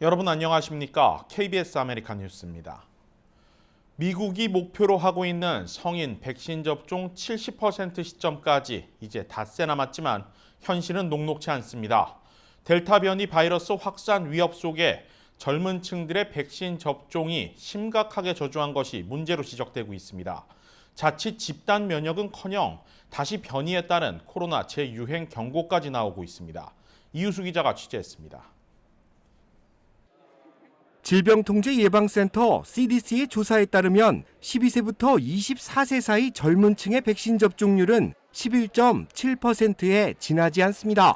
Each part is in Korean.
여러분 안녕하십니까? KBS 아메리칸 뉴스입니다. 미국이 목표로 하고 있는 성인 백신 접종 70% 시점까지 이제 닷새 남았지만 현실은 녹록치 않습니다. 델타 변이 바이러스 확산 위협 속에 젊은 층들의 백신 접종이 심각하게 저조한 것이 문제로 지적되고 있습니다. 자칫 집단 면역은커녕 다시 변이에 따른 코로나 재유행 경고까지 나오고 있습니다. 이유수 기자가 취재했습니다. 질병통제예방센터 CDC의 조사에 따르면 12세부터 24세 사이 젊은 층의 백신 접종률은 11.7%에 지나지 않습니다.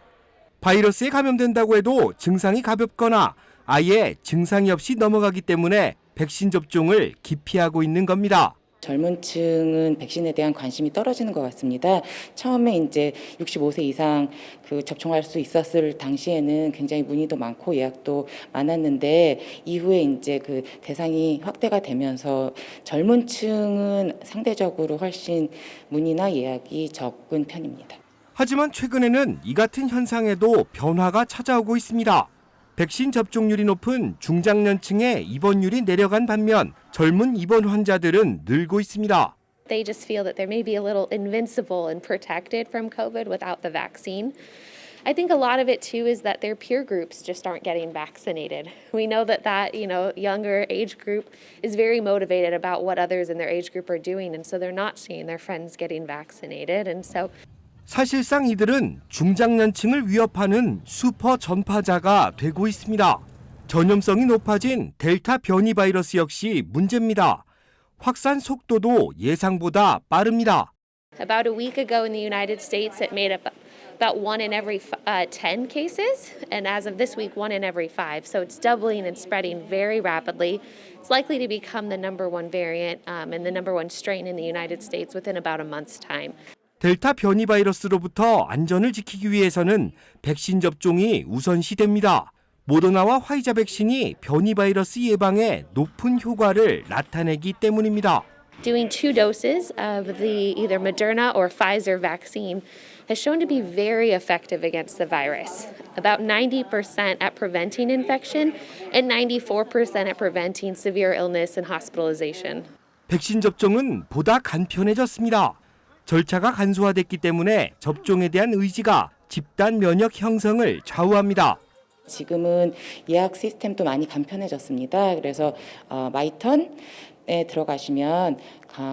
바이러스에 감염된다고 해도 증상이 가볍거나 아예 증상이 없이 넘어가기 때문에 백신 접종을 기피하고 있는 겁니다. 젊은 층은 백신에 대한 관심이 떨어지는 것 같습니다. 처음에 이제 65세 이상 접종할 수 있었을 당시에는 굉장히 문의도 많고 예약도 많았는데 이후에 이제 대상이 확대가 되면서 젊은 층은 상대적으로 훨씬 문의나 예약이 적은 편입니다. 하지만 최근에는 이 같은 현상에도 변화가 찾아오고 있습니다. 백신 접종률이 높은 중장년층의 입원율이 내려간 반면 젊은 입원 환자들은 늘고 있습니다. They just feel that they may be a little invincible and protected from COVID without the vaccine. I think a lot of it too is that their peer groups just aren't getting vaccinated. We know that younger age group is very motivated about what others in their age group are doing, and so they're not seeing their friends getting vaccinated, and so. 사실상 이들은 중장년층을 위협하는 슈퍼 전파자가 되고 있습니다. 전염성이 높아진 델타 변이 바이러스 역시 문제입니다. 확산 속도도 예상보다 빠릅니다. About a week ago in the United States, it made up about 1 in every 10 cases, and as of this week, 1 in every 5. So it's doubling and spreading very rapidly. It's likely to become the #1 variant and the #1 strain in the United States within about a month's time. 델타 변이 바이러스로부터 안전을 지키기 위해서는 백신 접종이 우선시됩니다. 모더나와 화이자 백신이 변이 바이러스 예방에 높은 효과를 나타내기 때문입니다. Doing 2 doses of the either Moderna or Pfizer vaccine has shown to be very effective against the virus. About 90% at preventing infection and 94% at preventing severe illness and hospitalization. 백신 접종은 보다 간편해졌습니다. 절차가 간소화됐기 때문에 접종에 대한 의지가 집단 면역 형성을 좌우합니다. 지금은 예약 시스템도 많이 간편해졌습니다. 그래서 마이턴에 들어가시면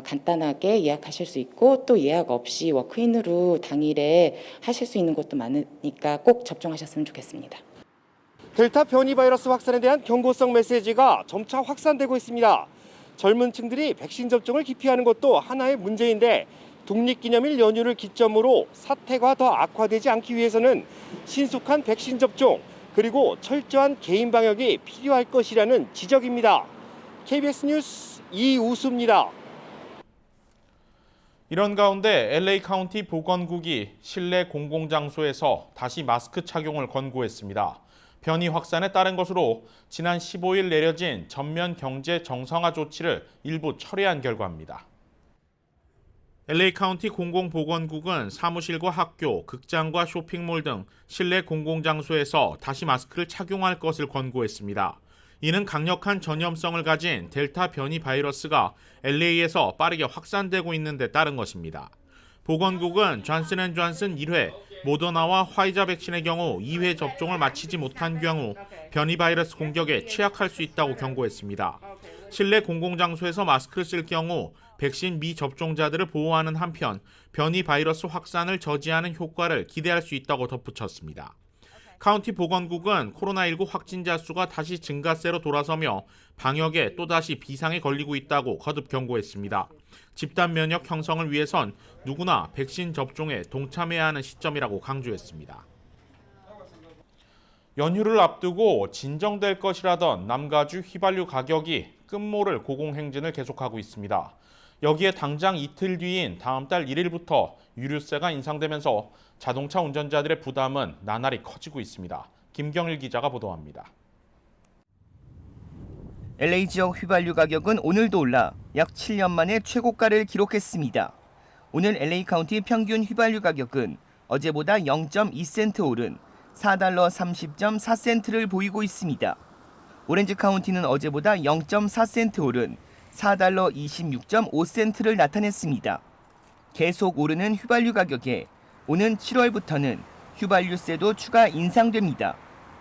간단하게 예약하실 수 있고 또 예약 없이 워크인으로 당일에 하실 수 있는 곳도 많으니까 꼭 접종하셨으면 좋겠습니다. 델타 변이 바이러스 확산에 대한 경고성 메시지가 점차 확산되고 있습니다. 젊은 층들이 백신 접종을 기피하는 것도 하나의 문제인데 독립기념일 연휴를 기점으로 사태가 더 악화되지 않기 위해서는 신속한 백신 접종 그리고 철저한 개인 방역이 필요할 것이라는 지적입니다. KBS 뉴스 이우수입니다. 이런 가운데 LA 카운티 보건국이 실내 공공장소에서 다시 마스크 착용을 권고했습니다. 변이 확산에 따른 것으로 지난 15일 내려진 전면 경제 정상화 조치를 일부 철회한 결과입니다. LA 카운티 공공보건국은 사무실과 학교, 극장과 쇼핑몰 등 실내 공공장소에서 다시 마스크를 착용할 것을 권고했습니다. 이는 강력한 전염성을 가진 델타 변이 바이러스가 LA에서 빠르게 확산되고 있는 데 따른 것입니다. 보건국은 존슨앤존슨 1회, 모더나와 화이자 백신의 경우 2회 접종을 마치지 못한 경우 변이 바이러스 공격에 취약할 수 있다고 경고했습니다. 실내 공공장소에서 마스크를 쓸 경우 백신 미접종자들을 보호하는 한편 변이 바이러스 확산을 저지하는 효과를 기대할 수 있다고 덧붙였습니다. 카운티 보건국은 코로나19 확진자 수가 다시 증가세로 돌아서며 방역에 또다시 비상에 걸리고 있다고 거듭 경고했습니다. 집단 면역 형성을 위해선 누구나 백신 접종에 동참해야 하는 시점이라고 강조했습니다. 연휴를 앞두고 진정될 것이라던 남가주 휘발유 가격이 끝모를 고공행진을 계속하고 있습니다. 여기에 당장 이틀 뒤인 다음 달 1일부터 유류세가 인상되면서 자동차 운전자들의 부담은 나날이 커지고 있습니다. 김경일 기자가 보도합니다. LA 지역 휘발유 가격은 오늘도 올라 약 7년 만에 최고가를 기록했습니다. 오늘 LA 카운티 평균 휘발유 가격은 어제보다 0.2센트 오른 $4.30.4센트를 보이고 있습니다. 오렌지 카운티는 어제보다 0.4센트 오른 4달러 26.5센트를 나타냈습니다. 계속 오르는 휘발유 가격에 오는 7월부터는 휘발유세도 추가 인상됩니다.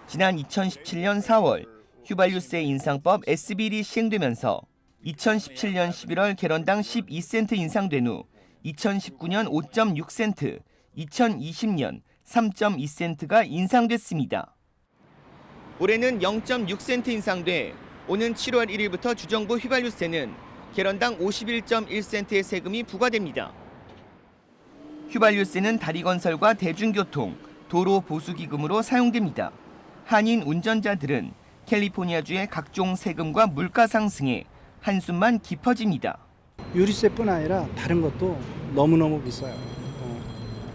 지난 2017년 4월 휘발유세 인상법 SB일이 시행되면서 2017년 11월 갤런당 12센트 인상된 후 2019년 5.6센트, 2020년 3.2센트가 인상됐습니다. 올해는 0.6센트 인상돼 오는 7월 1일부터 주정부 휘발유세는 갤런당 51.1센트의 세금이 부과됩니다. 휘발유세는 다리 건설과 대중교통, 도로 보수기금으로 사용됩니다. 한인 운전자들은 캘리포니아주의 각종 세금과 물가 상승에 한숨만 깊어집니다. 유류세뿐 아니라 다른 것도 너무너무 비싸요.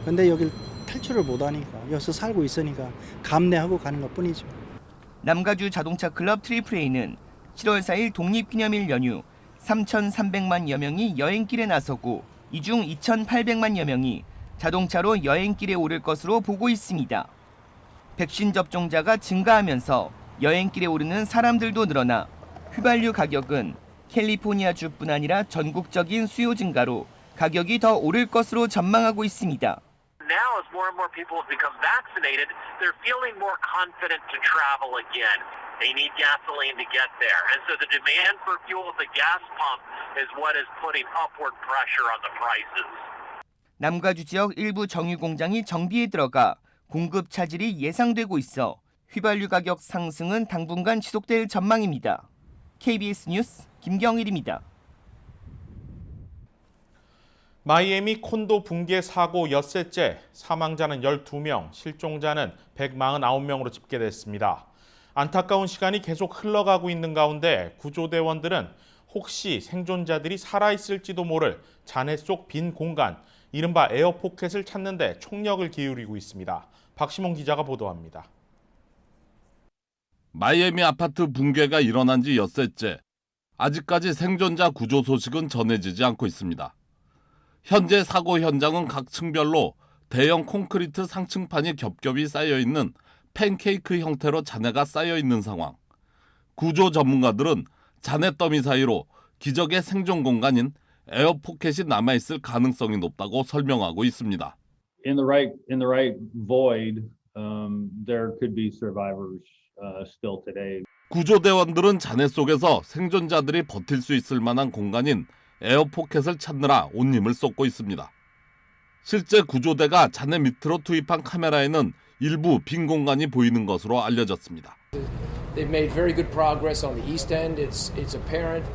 그런데 여길 탈출을 못하니까 여기서 살고 있으니까 감내하고 가는 것뿐이죠. 남가주 자동차 클럽 트리플A는 7월 4일 독립기념일 연휴 3,300만여 명이 여행길에 나서고 이 중 2,800만여 명이 자동차로 여행길에 오를 것으로 보고 있습니다. 백신 접종자가 증가하면서 여행길에 오르는 사람들도 늘어나 휘발유 가격은 캘리포니아주뿐 아니라 전국적인 수요 증가로 가격이 더 오를 것으로 전망하고 있습니다. Now, as more and more people have become vaccinated, they're feeling more confident to travel again. They need gasoline to get there. And so the demand for fuel at the gas pump is what is putting upward pressure on the prices. 남가주 지역 일부 정유 공장이 정비에 들어가 공급 차질이 예상되고 있어 휘발유 가격 상승은 당분간 지속될 전망입니다. KBS 뉴스 김경일입니다. 마이애미 콘도 붕괴 사고 엿새째 사망자는 12명, 실종자는 149명으로 집계됐습니다. 안타까운 시간이 계속 흘러가고 있는 가운데 구조대원들은 혹시 생존자들이 살아있을지도 모를 잔해 속 빈 공간, 이른바 에어포켓을 찾는 데 총력을 기울이고 있습니다. 박시몬 기자가 보도합니다. 마이애미 아파트 붕괴가 일어난 지 엿새째. 아직까지 생존자 구조 소식은 전해지지 않고 있습니다. 현재 사고 현장은 각 층별로 대형 콘크리트 상층판이 겹겹이 쌓여있는 팬케이크 형태로 잔해가 쌓여있는 상황. 구조 전문가들은 잔해 더미 사이로 기적의 생존 공간인 에어포켓이 남아있을 가능성이 높다고 설명하고 있습니다. In the right void, there could be survivors still today. 구조대원들은 잔해 속에서 생존자들이 버틸 수 있을 만한 공간인 에어포켓을 찾느라 온 힘을 쏟고 있습니다. 실제 구조대가 잔해 밑으로 투입한 카메라에는 일부 빈 공간이 보이는 것으로 알려졌습니다. They've made very good progress on the east end. It's apparent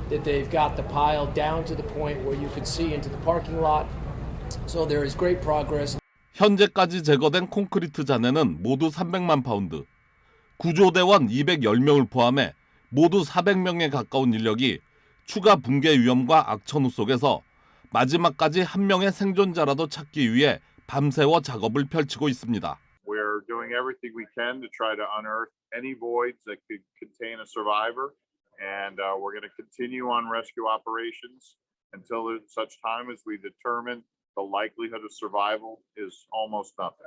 that they've got the pile down to the point where you can see into the parking lot. So there is great progress. 현재까지 제거된 콘크리트 잔해는 모두 300만 파운드. 구조대원 210명을 포함해 모두 400명에 가까운 인력이 추가 붕괴 위험과 악천후 속에서 마지막까지 한 명의 생존자라도 찾기 위해 밤새워 작업을 펼치고 있습니다. We're doing everything we can to try to unearth any voids that could contain a survivor, and we're going to continue on rescue operations until such time as we determine the likelihood of survival is almost nothing.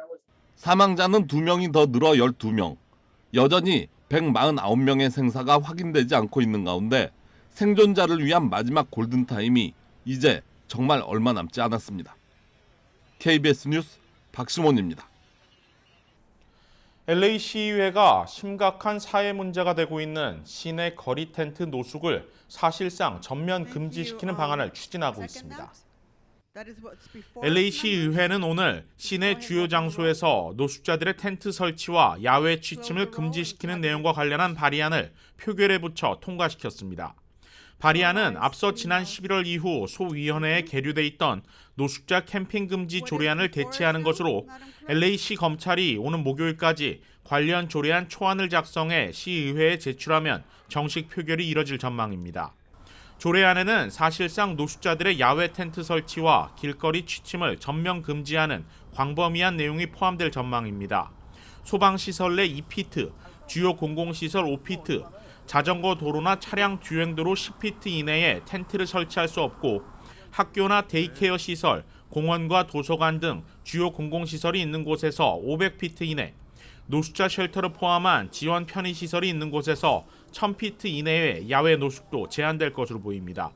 사망자는 2명이 더 늘어 12명. 여전히 149명의 생사가 확인되지 않고 있는 가운데 생존자를 위한 마지막 골든타임이 이제 정말 얼마 남지 않았습니다. KBS 뉴스 박시몬입니다. LA 시의회가 심각한 사회 문제가 되고 있는 시내 거리 텐트 노숙을 사실상 전면 금지시키는 방안을 추진하고 있습니다. LA 시의회는 오늘 시내 주요 장소에서 노숙자들의 텐트 설치와 야외 취침을 금지시키는 내용과 관련한 발의안을 표결에 붙여 통과시켰습니다. 발의안은 앞서 지난 11월 이후 소위원회에 계류돼 있던 노숙자 캠핑 금지 조례안을 대체하는 것으로 LA시 검찰이 오는 목요일까지 관련 조례안 초안을 작성해 시의회에 제출하면 정식 표결이 이뤄질 전망입니다. 조례안에는 사실상 노숙자들의 야외 텐트 설치와 길거리 취침을 전면 금지하는 광범위한 내용이 포함될 전망입니다. 소방시설 내 2피트, 주요 공공시설 5피트, 자전거 도로나 차량 주행도로 10피트 이내에 텐트를 설치할 수 없고 학교나 데이케어 시설, 공원과 도서관 등 주요 공공시설이 있는 곳에서 500피트 이내, 노숙자 쉘터를 포함한 지원 편의시설이 있는 곳에서 1000피트 이내의 야외 노숙도 제한될 것으로 보입니다.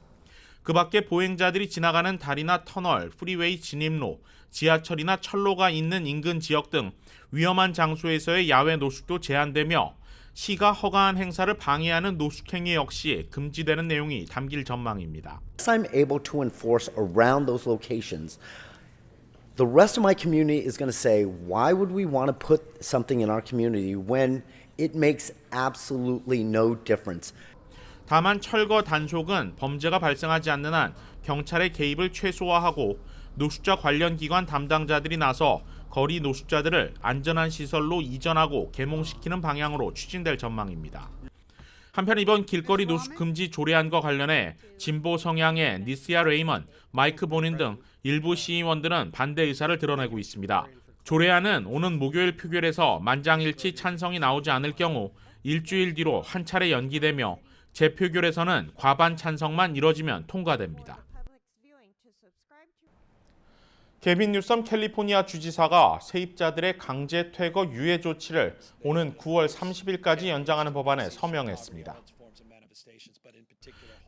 그 밖에 보행자들이 지나가는 다리나 터널, 프리웨이 진입로, 지하철이나 철로가 있는 인근 지역 등 위험한 장소에서의 야외 노숙도 제한되며 시가 허가한 행사를 방해하는 노숙행위 역시 금지되는 내용이 담길 전망입니다. I'm able to enforce around those locations, the rest of my community is going to say, why would we want to put something in our community when it makes absolutely no difference? 다만 철거 단속은 범죄가 발생하지 않는 한 경찰의 개입을 최소화하고 노숙자 관련 기관 담당자들이 나서 거리 노숙자들을 안전한 시설로 이전하고 계몽시키는 방향으로 추진될 전망입니다. 한편 이번 길거리 노숙 금지 조례안과 관련해 진보 성향의 니시아 레이먼, 마이크 보닌 등 일부 시의원들은 반대 의사를 드러내고 있습니다. 조례안은 오는 목요일 표결에서 만장일치 찬성이 나오지 않을 경우 일주일 뒤로 한 차례 연기되며 재표결에서는 과반 찬성만 이뤄지면 통과됩니다. 게빈 뉴섬 캘리포니아 주지사가 세입자들의 강제 퇴거 유예 조치를 오는 9월 30일까지 연장하는 법안에 서명했습니다.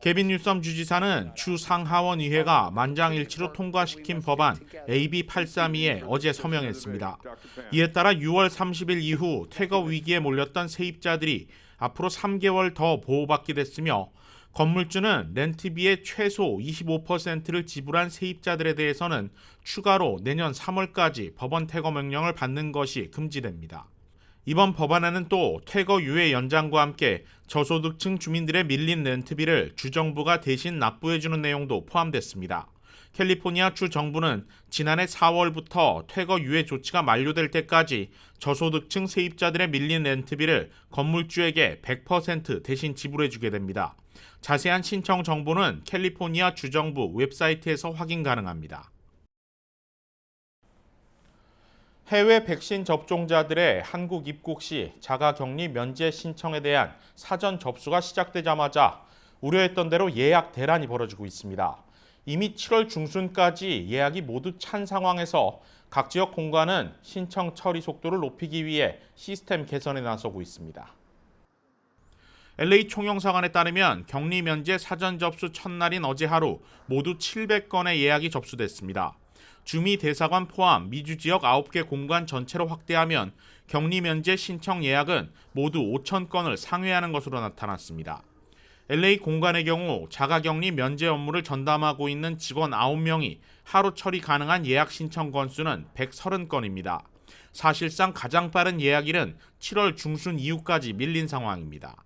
게빈 뉴섬 주지사는 주 상하원의회가 만장일치로 통과시킨 법안 AB 832에 어제 서명했습니다. 이에 따라 6월 30일 이후 퇴거 위기에 몰렸던 세입자들이 앞으로 3개월 더 보호받게 됐으며 건물주는 렌트비의 최소 25%를 지불한 세입자들에 대해서는 추가로 내년 3월까지 법원 퇴거 명령을 받는 것이 금지됩니다. 이번 법안에는 또 퇴거 유예 연장과 함께 저소득층 주민들의 밀린 렌트비를 주정부가 대신 납부해주는 내용도 포함됐습니다. 캘리포니아 주 정부는 지난해 4월부터 퇴거 유예 조치가 만료될 때까지 저소득층 세입자들의 밀린 렌트비를 건물주에게 100% 대신 지불해주게 됩니다. 자세한 신청 정보는 캘리포니아 주정부 웹사이트에서 확인 가능합니다. 해외 백신 접종자들의 한국 입국 시 자가격리 면제 신청에 대한 사전 접수가 시작되자마자 우려했던 대로 예약 대란이 벌어지고 있습니다. 이미 7월 중순까지 예약이 모두 찬 상황에서 각 지역 공관은 신청 처리 속도를 높이기 위해 시스템 개선에 나서고 있습니다. LA 총영사관에 따르면 격리 면제 사전 접수 첫날인 어제 하루 모두 700건의 예약이 접수됐습니다. 주미 대사관 포함 미주 지역 9개 공관 전체로 확대하면 격리 면제 신청 예약은 모두 5,000건을 상회하는 것으로 나타났습니다. LA 공관의 경우 자가격리 면제 업무를 전담하고 있는 직원 9명이 하루 처리 가능한 예약 신청 건수는 130건입니다. 사실상 가장 빠른 예약일은 7월 중순 이후까지 밀린 상황입니다.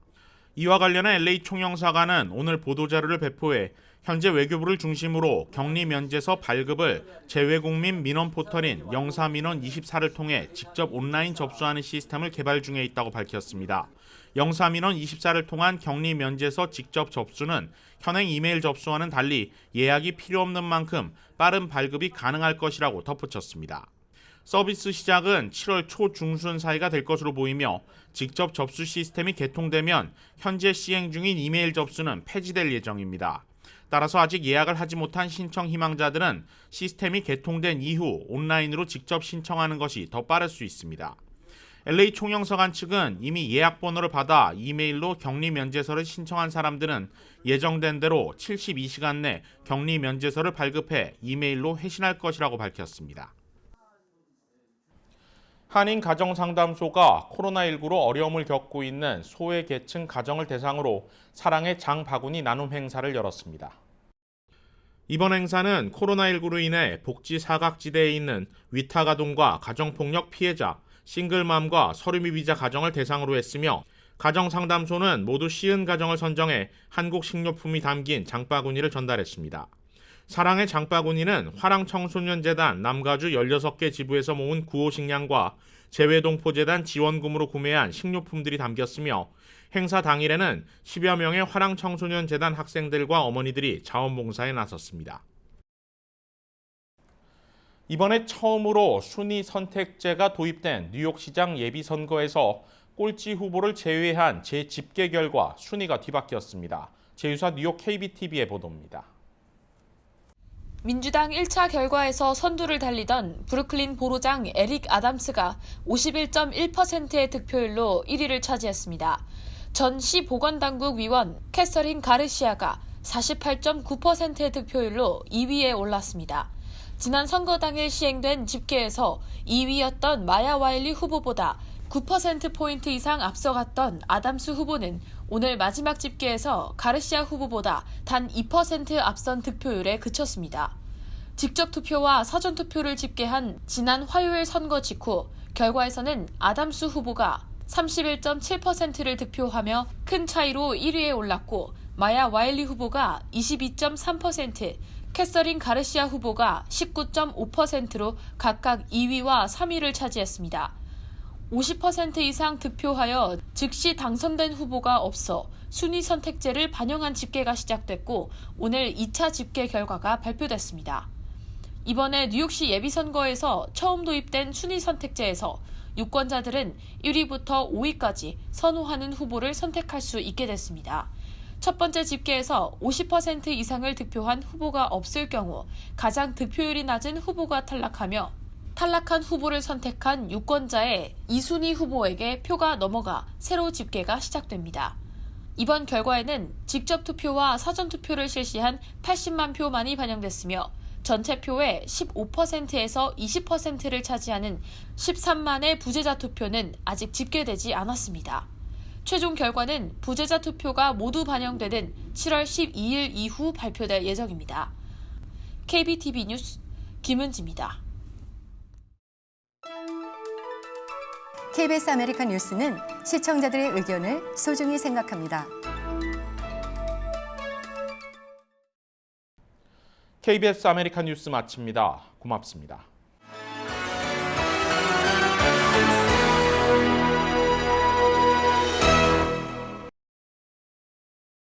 이와 관련해 LA 총영사관은 오늘 보도자료를 배포해 현재 외교부를 중심으로 격리 면제서 발급을 재외국민 민원 포털인 영사민원 24를 통해 직접 온라인 접수하는 시스템을 개발 중에 있다고 밝혔습니다. 영사민원 24를 통한 격리 면제서 직접 접수는 현행 이메일 접수와는 달리 예약이 필요 없는 만큼 빠른 발급이 가능할 것이라고 덧붙였습니다. 서비스 시작은 7월 초 중순 사이가 될 것으로 보이며 직접 접수 시스템이 개통되면 현재 시행 중인 이메일 접수는 폐지될 예정입니다. 따라서 아직 예약을 하지 못한 신청 희망자들은 시스템이 개통된 이후 온라인으로 직접 신청하는 것이 더 빠를 수 있습니다. LA 총영사관 측은 이미 예약 번호를 받아 이메일로 격리 면제서를 신청한 사람들은 예정된 대로 72시간 내 격리 면제서를 발급해 이메일로 회신할 것이라고 밝혔습니다. 한인가정상담소가 코로나19로 어려움을 겪고 있는 소외계층 가정을 대상으로 사랑의 장바구니 나눔 행사를 열었습니다. 이번 행사는 코로나19로 인해 복지 사각지대에 있는 위탁아동과 가정폭력 피해자, 싱글맘과 서류미비자 가정을 대상으로 했으며 가정상담소는 모두 50가정을 선정해 한국 식료품이 담긴 장바구니를 전달했습니다. 사랑의 장바구니는 화랑청소년재단 남가주 16개 지부에서 모은 구호식량과 재외동포재단 지원금으로 구매한 식료품들이 담겼으며 행사 당일에는 10여 명의 화랑청소년재단 학생들과 어머니들이 자원봉사에 나섰습니다. 이번에 처음으로 순위 선택제가 도입된 뉴욕시장 예비선거에서 꼴찌 후보를 제외한 재집계 결과 순위가 뒤바뀌었습니다. 제휴사 뉴욕 KBTV의 보도입니다. 민주당 1차 결과에서 선두를 달리던 브루클린 보로장 에릭 아담스가 51.1%의 득표율로 1위를 차지했습니다. 전 시 보건당국 위원 캐서린 가르시아가 48.9%의 득표율로 2위에 올랐습니다. 지난 선거 당일 시행된 집계에서 2위였던 마야 와일리 후보보다 9%포인트 이상 앞서갔던 아담스 후보는 오늘 마지막 집계에서 가르시아 후보보다 단 2% 앞선 득표율에 그쳤습니다. 직접 투표와 사전 투표를 집계한 지난 화요일 선거 직후 결과에서는 아담스 후보가 31.7%를 득표하며 큰 차이로 1위에 올랐고 마야 와일리 후보가 22.3%, 캐서린 가르시아 후보가 19.5%로 각각 2위와 3위를 차지했습니다. 50% 이상 득표하여 즉시 당선된 후보가 없어 순위 선택제를 반영한 집계가 시작됐고 오늘 2차 집계 결과가 발표됐습니다. 이번에 뉴욕시 예비선거에서 처음 도입된 순위 선택제에서 유권자들은 1위부터 5위까지 선호하는 후보를 선택할 수 있게 됐습니다. 첫 번째 집계에서 50% 이상을 득표한 후보가 없을 경우 가장 득표율이 낮은 후보가 탈락하며 탈락한 후보를 선택한 유권자의 2순위 후보에게 표가 넘어가 새로 집계가 시작됩니다. 이번 결과에는 직접 투표와 사전 투표를 실시한 80만 표만이 반영됐으며 전체 표의 15%에서 20%를 차지하는 13만의 부재자 투표는 아직 집계되지 않았습니다. 최종 결과는 부재자 투표가 모두 반영되는 7월 12일 이후 발표될 예정입니다. KBTV 뉴스 김은지입니다. KBS 아메리칸 뉴스는 시청자들의 의견을 소중히 생각합니다. KBS 아메리칸 뉴스 마칩니다. 고맙습니다.